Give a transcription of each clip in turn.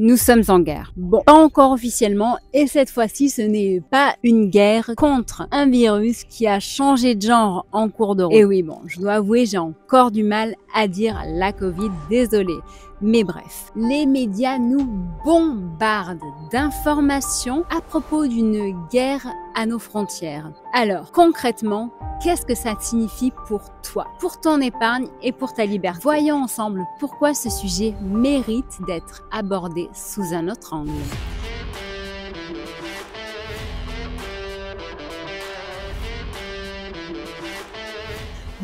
nous sommes en guerre. Bon, pas encore officiellement, et cette fois-ci, ce n'est pas une guerre contre un virus qui a changé de genre en cours de route. Et oui, bon, je dois avouer, j'ai encore du mal à dire la Covid, désolé. Mais bref, les médias nous bombardent d'informations à propos d'une guerre à nos frontières. Alors, concrètement, qu'est-ce que ça signifie pour toi, pour ton épargne et pour ta liberté? Voyons ensemble pourquoi ce sujet mérite d'être abordé sous un autre angle.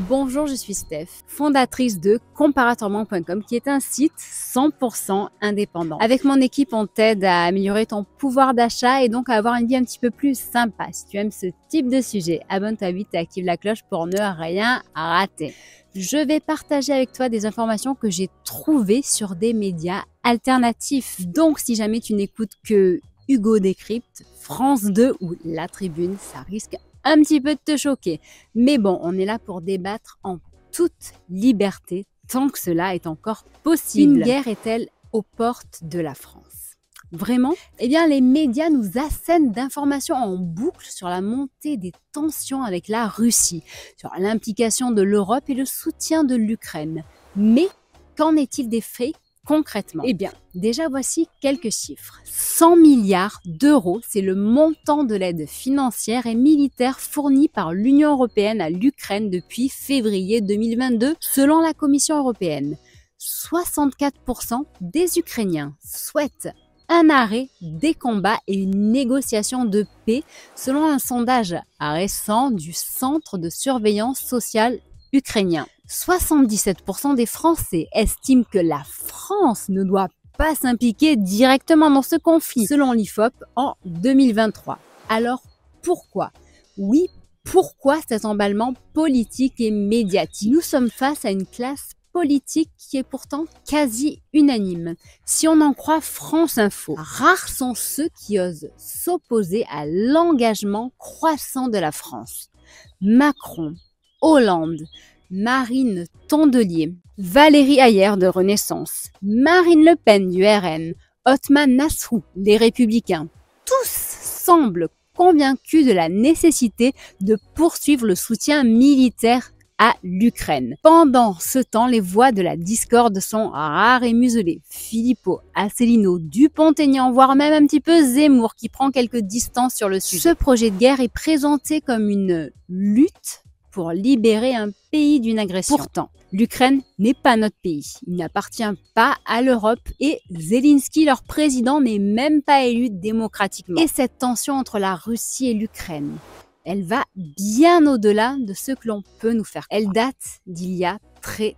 Bonjour, je suis Steph, fondatrice de Comparatorment.com qui est un site 100% indépendant. Avec mon équipe, on t'aide à améliorer ton pouvoir d'achat et donc à avoir une vie un petit peu plus sympa. Si tu aimes ce type de sujet, abonne-toi vite et active la cloche pour ne rien rater. Je vais partager avec toi des informations que j'ai trouvées sur des médias alternatifs. Donc, si jamais tu n'écoutes que Hugo Décrypte, France 2 ou La Tribune, ça risque un petit peu de te choquer. Mais bon, on est là pour débattre en toute liberté, tant que cela est encore possible. Une guerre est-elle aux portes de la France? Vraiment? Eh bien, les médias nous assènent d'informations en boucle sur la montée des tensions avec la Russie, sur l'implication de l'Europe et le soutien de l'Ukraine. Mais qu'en est-il des faits concrètement? Eh bien, déjà voici quelques chiffres. 100 milliards d'euros, c'est le montant de l'aide financière et militaire fournie par l'Union européenne à l'Ukraine depuis février 2022, selon la Commission européenne. 64% des Ukrainiens souhaitent un arrêt des combats et une négociation de paix, selon un sondage récent du Centre de surveillance sociale ukrainien. 77% des Français estiment que la France ne doit pas s'impliquer directement dans ce conflit, selon l'IFOP en 2023. Alors, pourquoi? Oui, pourquoi cet emballement politique et médiatique? Nous sommes face à une classe politique qui est pourtant quasi unanime. Si on en croit France Info, rares sont ceux qui osent s'opposer à l'engagement croissant de la France. Macron, Hollande, Marine Tondelier, Valérie Hayer de Renaissance, Marine Le Pen du RN, Othman Nasrou des Républicains, tous semblent convaincus de la nécessité de poursuivre le soutien militaire à l'Ukraine. Pendant ce temps, les voix de la discorde sont rares et muselées. Philippot, Asselineau, Dupont-Aignan, voire même un petit peu Zemmour qui prend quelques distances sur le sujet. Ce projet de guerre est présenté comme une lutte pour libérer un pays d'une agression. Pourtant, l'Ukraine n'est pas notre pays. Il n'appartient pas à l'Europe et Zelensky, leur président, n'est même pas élu démocratiquement. Et cette tension entre la Russie et l'Ukraine, elle va bien au-delà de ce que l'on peut nous faire. Elle date d'il y a très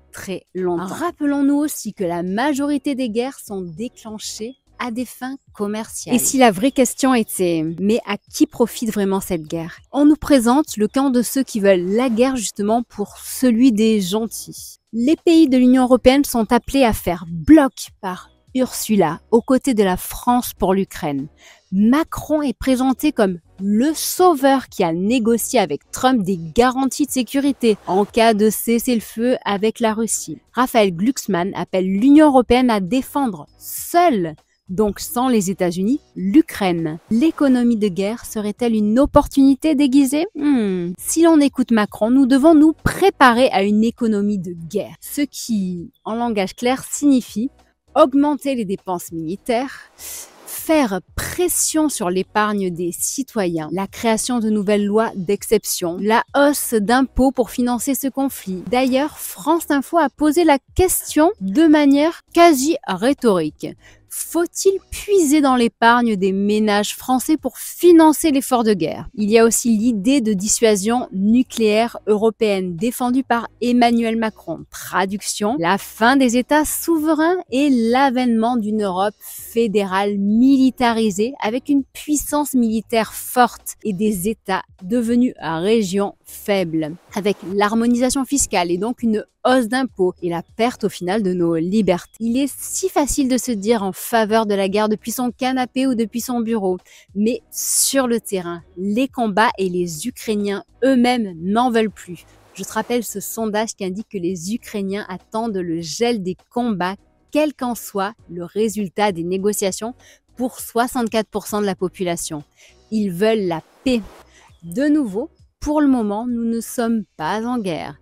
longtemps. Rappelons-nous aussi que la majorité des guerres sont déclenchées à des fins commerciales. Et si la vraie question était, mais à qui profite vraiment cette guerre? On nous présente le camp de ceux qui veulent la guerre justement pour celui des gentils. Les pays de l'Union européenne sont appelés à faire bloc par Ursula, aux côtés de la France pour l'Ukraine. Macron est présenté comme le sauveur qui a négocié avec Trump des garanties de sécurité en cas de cessez-le-feu avec la Russie. Raphaël Glucksmann appelle l'Union européenne à défendre seule, donc sans les États-Unis, l'Ukraine. L'économie de guerre serait-elle une opportunité déguisée? Si l'on écoute Macron, nous devons nous préparer à une économie de guerre. Ce qui, en langage clair, signifie augmenter les dépenses militaires, faire pression sur l'épargne des citoyens, la création de nouvelles lois d'exception, la hausse d'impôts pour financer ce conflit. D'ailleurs, France Info a posé la question de manière quasi rhétorique. Faut-il puiser dans l'épargne des ménages français pour financer l'effort de guerre? Il y a aussi l'idée de dissuasion nucléaire européenne défendue par Emmanuel Macron. Traduction, la fin des États souverains et l'avènement d'une Europe fédérale militarisée avec une puissance militaire forte et des États devenus régions faibles. Avec l'harmonisation fiscale et donc une hausse d'impôts et la perte au final de nos libertés. Il est si facile de se dire en faveur de la guerre depuis son canapé ou depuis son bureau, mais sur le terrain, les combats et les Ukrainiens eux-mêmes n'en veulent plus. Je te rappelle ce sondage qui indique que les Ukrainiens attendent le gel des combats quel qu'en soit le résultat des négociations pour 64% de la population. Ils veulent la paix. De nouveau, pour le moment, nous ne sommes pas en guerre.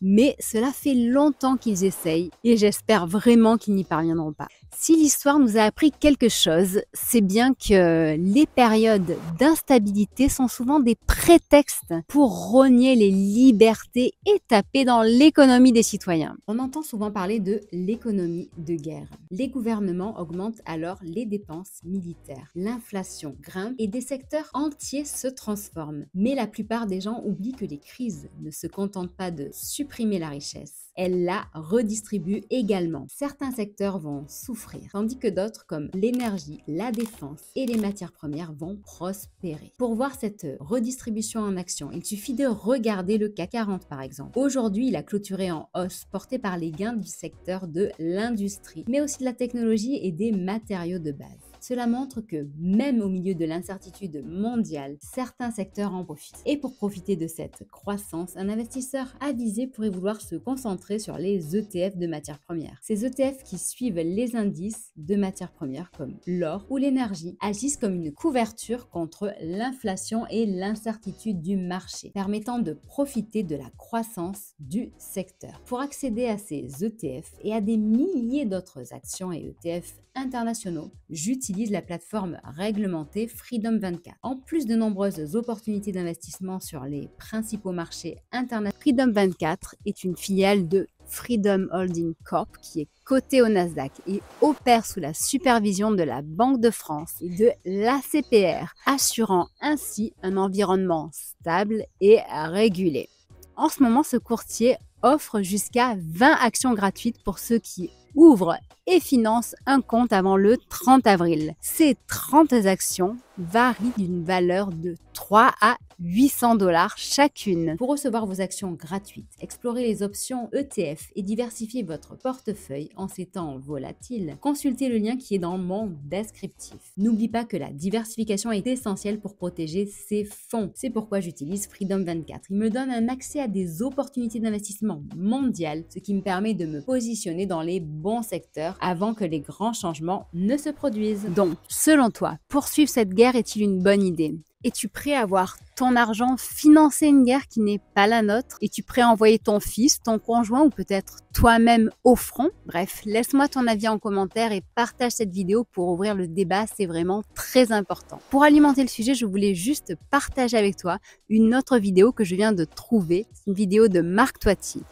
Mais cela fait longtemps qu'ils essayent et j'espère vraiment qu'ils n'y parviendront pas. Si l'histoire nous a appris quelque chose, c'est bien que les périodes d'instabilité sont souvent des prétextes pour rogner les libertés et taper dans l'économie des citoyens. On entend souvent parler de l'économie de guerre. Les gouvernements augmentent alors les dépenses militaires. L'inflation grimpe et des secteurs entiers se transforment. Mais la plupart des gens oublient que les crises ne se contentent pas de supprimer la richesse. Elle la redistribue également. Certains secteurs vont souffrir, tandis que d'autres, comme l'énergie, la défense et les matières premières, vont prospérer. Pour voir cette redistribution en action, il suffit de regarder le CAC 40 par exemple. Aujourd'hui, il a clôturé en hausse, porté par les gains du secteur de l'industrie, mais aussi de la technologie et des matériaux de base. Cela montre que même au milieu de l'incertitude mondiale, certains secteurs en profitent. Et pour profiter de cette croissance, un investisseur avisé pourrait vouloir se concentrer sur les ETF de matières premières. Ces ETF qui suivent les indices de matières premières comme l'or ou l'énergie agissent comme une couverture contre l'inflation et l'incertitude du marché, permettant de profiter de la croissance du secteur. Pour accéder à ces ETF et à des milliers d'autres actions et ETF internationaux, j'utilise la plateforme réglementée Freedom 24. En plus de nombreuses opportunités d'investissement sur les principaux marchés internationaux, Freedom 24 est une filiale de Freedom Holding Corp qui est cotée au Nasdaq et opère sous la supervision de la Banque de France et de l'ACPR, assurant ainsi un environnement stable et régulé. En ce moment, ce courtier offre jusqu'à 20 actions gratuites pour ceux qui ouvrent et financent un compte avant le 30 avril. Ces 30 actions varient d'une valeur de 3 à 800 $ chacune. Pour recevoir vos actions gratuites, explorez les options ETF et diversifiez votre portefeuille en ces temps volatiles. Consultez le lien qui est dans mon descriptif. N'oublie pas que la diversification est essentielle pour protéger ses fonds. C'est pourquoi j'utilise Freedom 24. Il me donne un accès à des opportunités d'investissement mondiales, ce qui me permet de me positionner dans les bons secteurs avant que les grands changements ne se produisent. Donc, selon toi, poursuivre cette guerre est-il une bonne idée? Es-tu prêt à voir ton argent financer une guerre qui n'est pas la nôtre? Es-tu prêt à envoyer ton fils, ton conjoint ou peut-être toi-même au front? Bref, laisse-moi ton avis en commentaire et partage cette vidéo pour ouvrir le débat, c'est vraiment très important. Pour alimenter le sujet, je voulais juste partager avec toi une autre vidéo que je viens de trouver, une vidéo de Marc Toiti.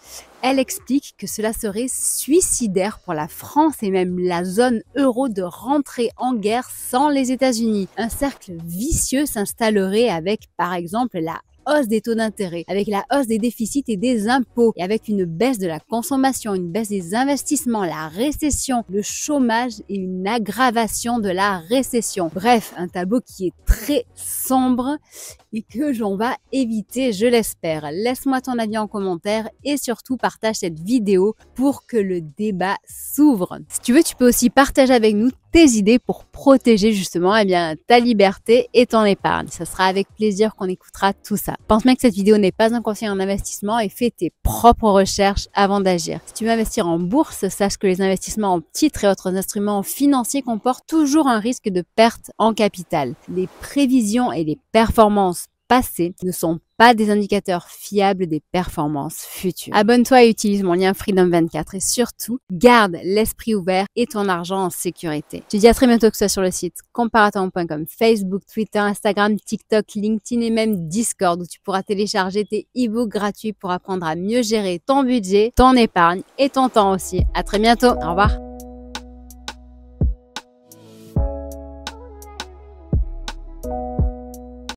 Elle explique que cela serait suicidaire pour la France et même la zone euro de rentrer en guerre sans les États-Unis. Un cercle vicieux s'installerait avec, par exemple, la hausse des taux d'intérêt, avec la hausse des déficits et des impôts, et avec une baisse de la consommation, une baisse des investissements, la récession, le chômage et une aggravation de la récession. Bref, un tableau qui est très sombre et que l'on va éviter, je l'espère. Laisse-moi ton avis en commentaire et surtout partage cette vidéo pour que le débat s'ouvre. Si tu veux, tu peux aussi partager avec nous tes idées pour protéger justement ta liberté et ton épargne. Ce sera avec plaisir qu'on écoutera tout ça. Pense bien que cette vidéo n'est pas un conseil en investissement et fais tes propres recherches avant d'agir. Si tu veux investir en bourse, sache que les investissements en titres et autres instruments financiers comportent toujours un risque de perte en capital. Les prévisions et les performances passées ne sont pas des indicateurs fiables des performances futures. Abonne-toi et utilise mon lien Freedom 24 et surtout, garde l'esprit ouvert et ton argent en sécurité. Je te dis à très bientôt, que ce soit sur le site comparaton.com, Facebook, Twitter, Instagram, TikTok, LinkedIn et même Discord où tu pourras télécharger tes e-books gratuits pour apprendre à mieux gérer ton budget, ton épargne et ton temps aussi. À très bientôt. Au revoir.